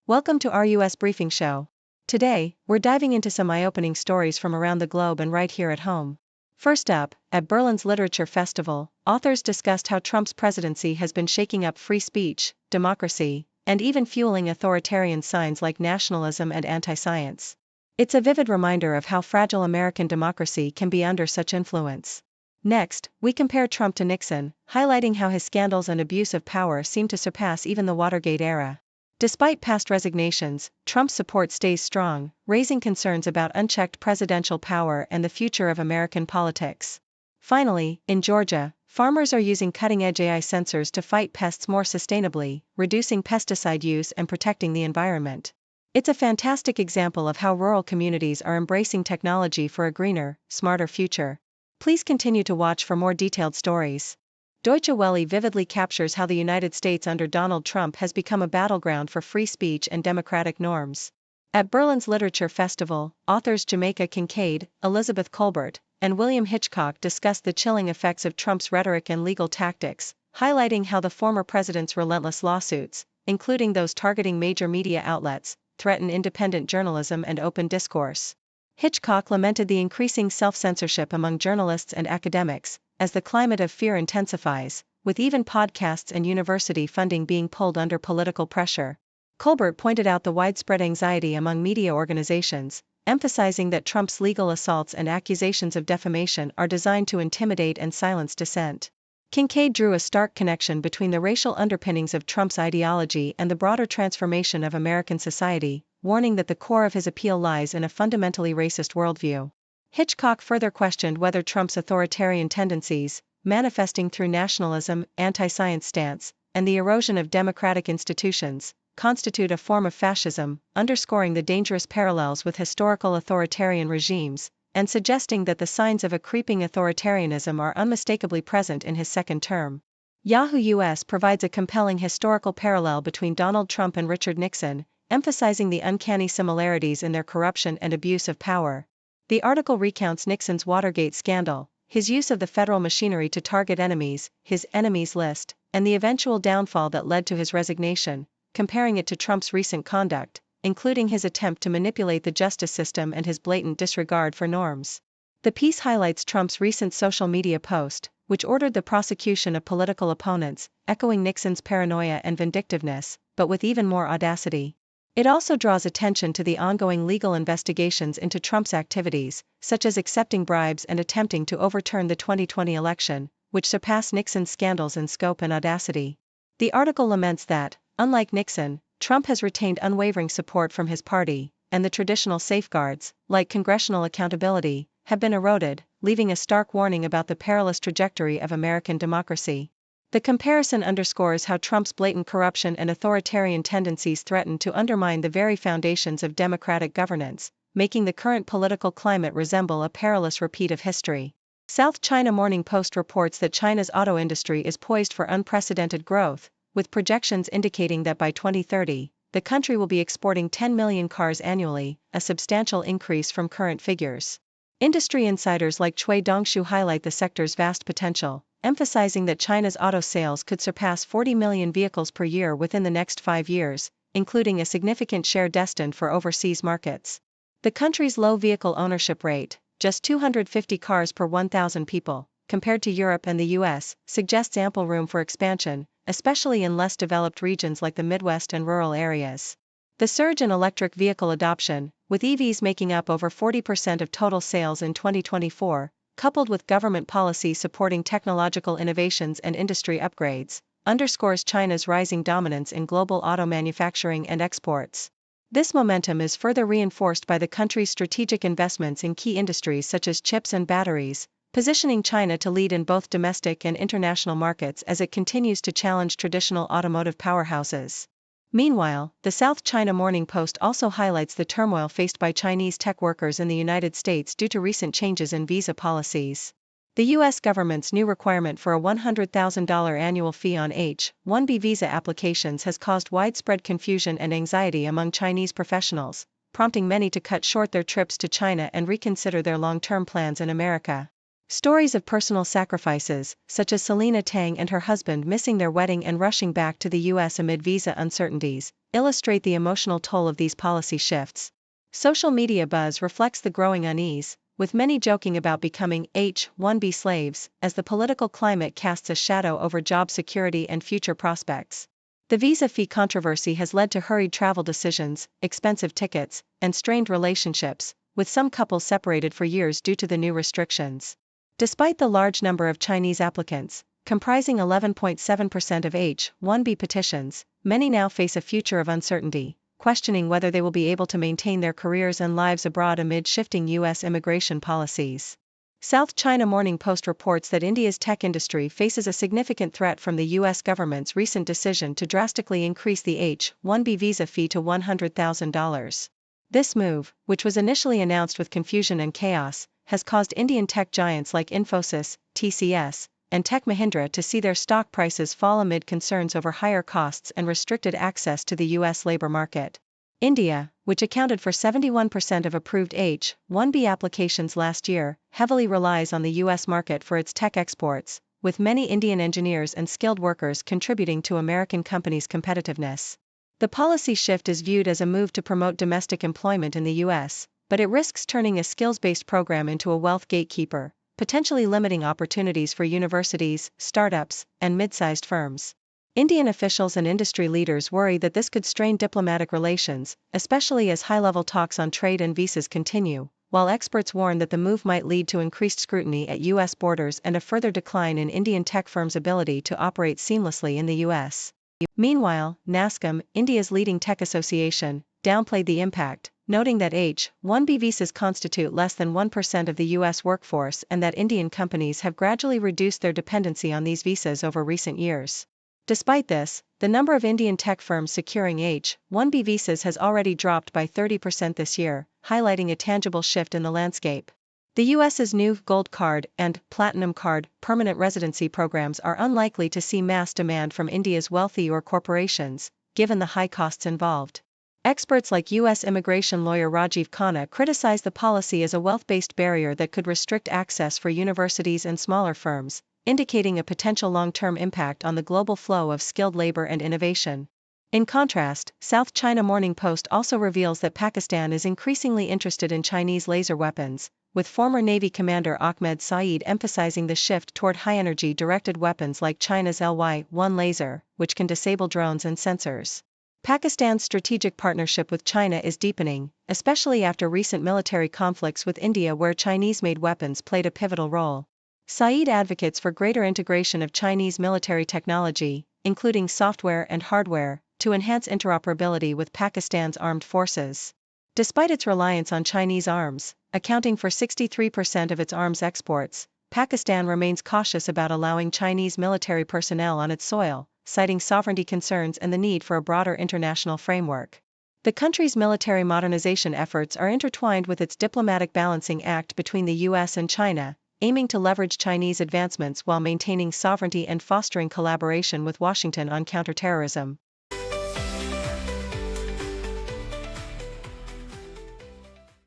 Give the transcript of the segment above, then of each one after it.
Welcome to our US Briefing Show. Today, we're diving into some eye-opening stories from around the globe and right here at home. First up, at Berlin's Literature Festival, authors discussed how Trump's presidency has been shaking up free speech, democracy, and even fueling authoritarian signs like nationalism and anti-science. It's a vivid reminder of how fragile American democracy can be under such influence. Next, we compare Trump to Nixon, highlighting how his scandals and abuse of power seem to surpass even the Watergate era. Despite past resignations, Trump's support stays strong, raising concerns about unchecked presidential power and the future of American politics. Finally, in Georgia, farmers are using cutting-edge AI sensors to fight pests more sustainably, reducing pesticide use and protecting the environment. It's a fantastic example of how rural communities are embracing technology for a greener, smarter future. Please continue to watch for more detailed stories. Deutsche Welle vividly captures how the United States under Donald Trump has become a battleground for free speech and democratic norms. At Berlin's Literature Festival, authors Jamaica Kincaid, Elizabeth Colbert, and William Hitchcock discussed the chilling effects of Trump's rhetoric and legal tactics, highlighting how the former president's relentless lawsuits, including those targeting major media outlets, threaten independent journalism and open discourse. Hitchcock lamented the increasing self-censorship among journalists and academics, as the climate of fear intensifies, with even podcasts and university funding being pulled under political pressure. Colbert pointed out the widespread anxiety among media organizations, emphasizing that Trump's legal assaults and accusations of defamation are designed to intimidate and silence dissent. Kincaid drew a stark connection between the racial underpinnings of Trump's ideology and the broader transformation of American society, warning that the core of his appeal lies in a fundamentally racist worldview. Hitchcock further questioned whether Trump's authoritarian tendencies, manifesting through nationalism, anti-science stance, and the erosion of democratic institutions, constitute a form of fascism, underscoring the dangerous parallels with historical authoritarian regimes, and suggesting that the signs of a creeping authoritarianism are unmistakably present in his second term. Yahoo US provides a compelling historical parallel between Donald Trump and Richard Nixon, emphasizing the uncanny similarities in their corruption and abuse of power. The article recounts Nixon's Watergate scandal, his use of the federal machinery to target enemies, his enemies list, and the eventual downfall that led to his resignation, comparing it to Trump's recent conduct, including his attempt to manipulate the justice system and his blatant disregard for norms. The piece highlights Trump's recent social media post, which ordered the prosecution of political opponents, echoing Nixon's paranoia and vindictiveness, but with even more audacity. It also draws attention to the ongoing legal investigations into Trump's activities, such as accepting bribes and attempting to overturn the 2020 election, which surpass Nixon's scandals in scope and audacity. The article laments that, unlike Nixon, Trump has retained unwavering support from his party, and the traditional safeguards, like congressional accountability, have been eroded, leaving a stark warning about the perilous trajectory of American democracy. The comparison underscores how Trump's blatant corruption and authoritarian tendencies threaten to undermine the very foundations of democratic governance, making the current political climate resemble a perilous repeat of history. South China Morning Post reports that China's auto industry is poised for unprecedented growth, with projections indicating that by 2030, the country will be exporting 10 million cars annually, a substantial increase from current figures. Industry insiders like Cui Dongshu highlight the sector's vast potential, emphasizing that China's auto sales could surpass 40 million vehicles per year within the next 5 years, including a significant share destined for overseas markets. The country's low vehicle ownership rate, just 250 cars per 1,000 people, compared to Europe and the US, suggests ample room for expansion, especially in less developed regions like the Midwest and rural areas. The surge in electric vehicle adoption, with EVs making up over 40% of total sales in 2024, coupled with government policy supporting technological innovations and industry upgrades, underscores China's rising dominance in global auto manufacturing and exports. This momentum is further reinforced by the country's strategic investments in key industries such as chips and batteries, positioning China to lead in both domestic and international markets as it continues to challenge traditional automotive powerhouses. Meanwhile, the South China Morning Post also highlights the turmoil faced by Chinese tech workers in the United States due to recent changes in visa policies. The U.S. government's new requirement for a $100,000 annual fee on H-1B visa applications has caused widespread confusion and anxiety among Chinese professionals, prompting many to cut short their trips to China and reconsider their long-term plans in America. Stories of personal sacrifices, such as Selena Tang and her husband missing their wedding and rushing back to the U.S. amid visa uncertainties, illustrate the emotional toll of these policy shifts. Social media buzz reflects the growing unease, with many joking about becoming H-1B slaves, as the political climate casts a shadow over job security and future prospects. The visa fee controversy has led to hurried travel decisions, expensive tickets, and strained relationships, with some couples separated for years due to the new restrictions. Despite the large number of Chinese applicants, comprising 11.7% of H-1B petitions, many now face a future of uncertainty, questioning whether they will be able to maintain their careers and lives abroad amid shifting U.S. immigration policies. South China Morning Post reports that India's tech industry faces a significant threat from the U.S. government's recent decision to drastically increase the H-1B visa fee to $100,000. This move, which was initially announced with confusion and chaos, has caused Indian tech giants like Infosys, TCS, and Tech Mahindra to see their stock prices fall amid concerns over higher costs and restricted access to the U.S. labor market. India, which accounted for 71% of approved H-1B applications last year, heavily relies on the U.S. market for its tech exports, with many Indian engineers and skilled workers contributing to American companies' competitiveness. The policy shift is viewed as a move to promote domestic employment in the U.S., but it risks turning a skills-based program into a wealth gatekeeper, potentially limiting opportunities for universities, startups, and mid-sized firms. Indian officials and industry leaders worry that this could strain diplomatic relations, especially as high-level talks on trade and visas continue, while experts warn that the move might lead to increased scrutiny at U.S. borders and a further decline in Indian tech firms' ability to operate seamlessly in the U.S. Meanwhile, NASSCOM, India's leading tech association, downplayed the impact, noting that H-1B visas constitute less than 1% of the U.S. workforce and that Indian companies have gradually reduced their dependency on these visas over recent years. Despite this, the number of Indian tech firms securing H-1B visas has already dropped by 30% this year, highlighting a tangible shift in the landscape. The U.S.'s new Gold Card and Platinum Card permanent residency programs are unlikely to see mass demand from India's wealthy or corporations, given the high costs involved. Experts like U.S. immigration lawyer Rajiv Khanna criticize the policy as a wealth-based barrier that could restrict access for universities and smaller firms, indicating a potential long-term impact on the global flow of skilled labor and innovation. In contrast, South China Morning Post also reveals that Pakistan is increasingly interested in Chinese laser weapons, with former Navy Commander Ahmed Saeed emphasizing the shift toward high-energy directed weapons like China's LY-1 laser, which can disable drones and sensors. Pakistan's strategic partnership with China is deepening, especially after recent military conflicts with India where Chinese-made weapons played a pivotal role. Saeed advocates for greater integration of Chinese military technology, including software and hardware, to enhance interoperability with Pakistan's armed forces. Despite its reliance on Chinese arms, accounting for 63% of its arms exports, Pakistan remains cautious about allowing Chinese military personnel on its soil, citing sovereignty concerns and the need for a broader international framework. The country's military modernization efforts are intertwined with its diplomatic balancing act between the U.S. and China, aiming to leverage Chinese advancements while maintaining sovereignty and fostering collaboration with Washington on counterterrorism.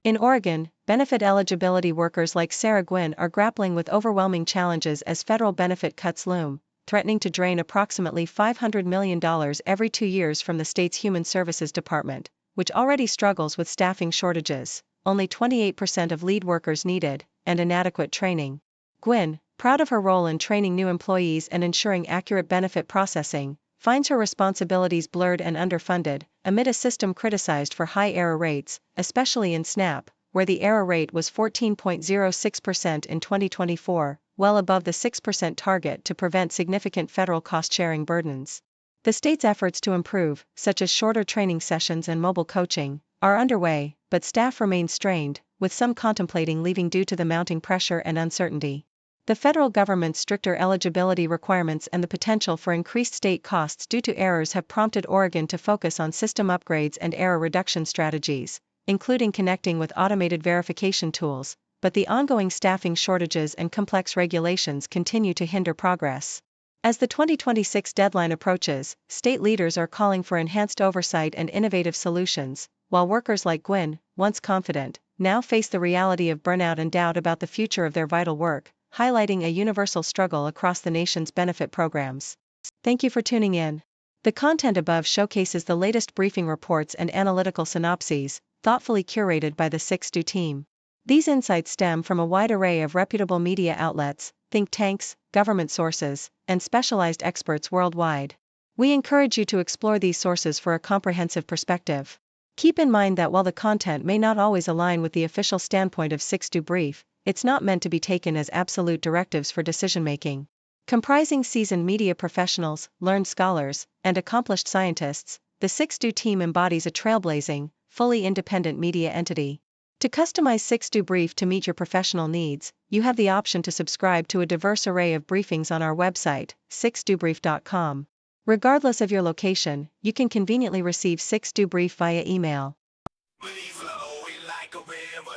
In Oregon, benefit eligibility workers like Sarah Gwynn are grappling with overwhelming challenges as federal benefit cuts loom, threatening to drain approximately $500 million every 2 years from the state's Human Services Department, which already struggles with staffing shortages, only 28% of lead workers needed, and inadequate training. Gwynn, proud of her role in training new employees and ensuring accurate benefit processing, finds her responsibilities blurred and underfunded, amid a system criticized for high error rates, especially in SNAP, where the error rate was 14.06% in 2024, well above the 6% target to prevent significant federal cost-sharing burdens. The state's efforts to improve, such as shorter training sessions and mobile coaching, are underway, but staff remain strained, with some contemplating leaving due to the mounting pressure and uncertainty. The federal government's stricter eligibility requirements and the potential for increased state costs due to errors have prompted Oregon to focus on system upgrades and error reduction strategies, including connecting with automated verification tools, but the ongoing staffing shortages and complex regulations continue to hinder progress. As the 2026 deadline approaches, state leaders are calling for enhanced oversight and innovative solutions, while workers like Gwynn, once confident, now face the reality of burnout and doubt about the future of their vital work, highlighting a universal struggle across the nation's benefit programs. Thank you for tuning in. The content above showcases the latest briefing reports and analytical synopses, thoughtfully curated by the 6Do team. These insights stem from a wide array of reputable media outlets, think tanks, government sources, and specialized experts worldwide. We encourage you to explore these sources for a comprehensive perspective. Keep in mind that while the content may not always align with the official standpoint of 6Do Brief, it's not meant to be taken as absolute directives for decision-making. Comprising seasoned media professionals, learned scholars, and accomplished scientists, the 6Do team embodies a trailblazing, fully independent media entity. To customize 6Do Brief to meet your professional needs, you have the option to subscribe to a diverse array of briefings on our website, 6dobrief.com. Regardless of your location, you can conveniently receive 6Do Brief via email.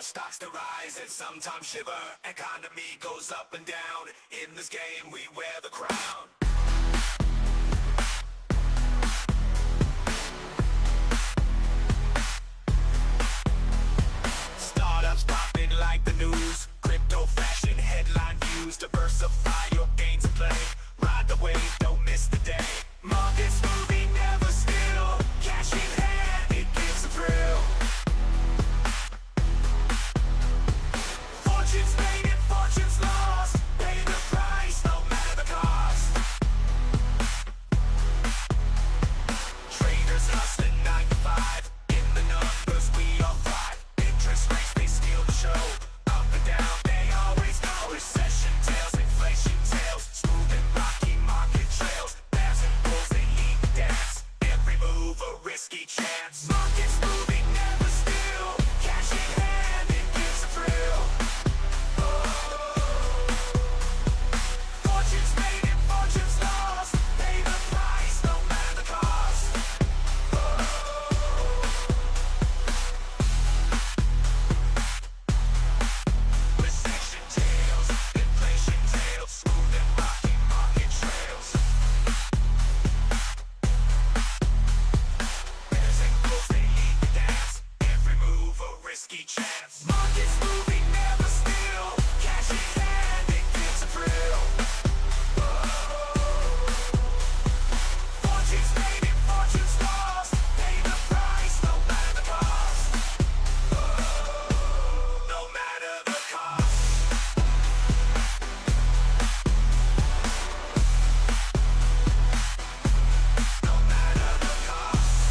Stocks to rise and sometimes shiver. Economy goes up and down. In this game we wear the crown. Startups popping like the news. Crypto fashion headline views. Diversify your gains and play. Ride the wave, don't miss the day. Markets moving, never still. Cash in hand, it gives a thrill. Fortunes made and fortunes lost. Pay the price, no matter the cost. Traders hustling 9 to 5. In the numbers we all thrive. Interest rates, they steal the show. Up and down, they always go. Recession tails, inflation tails. Smooth and rocky market trails. Bears and bulls, they lead the dance. Every move a risky chance. Markets moving, never still. Cash in hand, it gives a thrill. Fortunes made and fortunes lost. Pay the price, no matter the cost. Recession tails, inflation tails, smooth and rocky market trails. Bears and bulls, they lead the dance. Every move a risky chance. Markets moving, never still. Cash in hand, it gives a thrill. Fortunes made and fortunes lost. Pay the price, no matter the cost. No matter the cost. No matter the cost.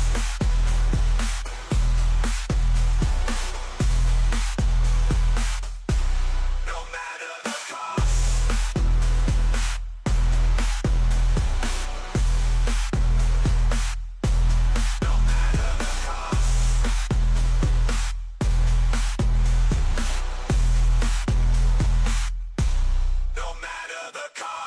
No matter the cost. No matter the cost. No matter the cost.